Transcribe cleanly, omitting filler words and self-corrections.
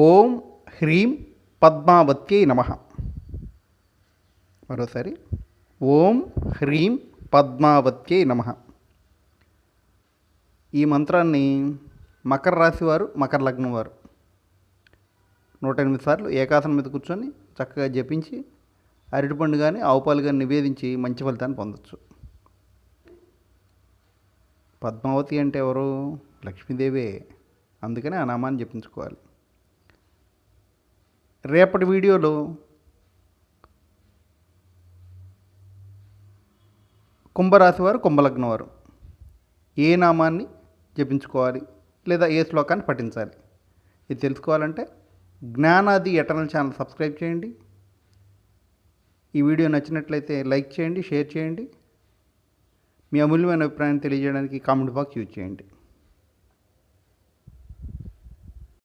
ఓం హ్రీం పద్మావత్యై నమః. మరోసారి ఓం హ్రీం పద్మావత్యై నమః. ఈ మంత్రాన్ని మకర రాశి వారు, మకర లగ్నం వారు 108 సార్లు ఏకాసనం మీద కూర్చొని చక్కగా జపించి అరటిపండు కానీ ఆవుపాలు కానీ నివేదించి మంచి ఫలితాన్ని పొందొచ్చు. పద్మావతి అంటే ఎవరు? లక్ష్మీదేవే. అందుకనే ఆ నామాన్ని జపించుకోవాలి. రేపటి వీడియోలో కుంభరాశి వారు, కుంభలగ్నం వారు ఏ నామాన్ని జపించుకోవాలి లేదా ఏ శ్లోకాన్ని పఠించాలి ఇది తెలుసుకోవాలంటే జ్ఞానాది ఎటర్నల్ ఛానల్ సబ్స్క్రైబ్ చేయండి. ఈ వీడియో నచ్చినట్లయితే లైక్ చేయండి, షేర్ చేయండి. మీ అమూల్యమైన అభిప్రాయాన్ని తెలియజేయడానికి కామెంట్ బాక్స్ యూజ్ చేయండి.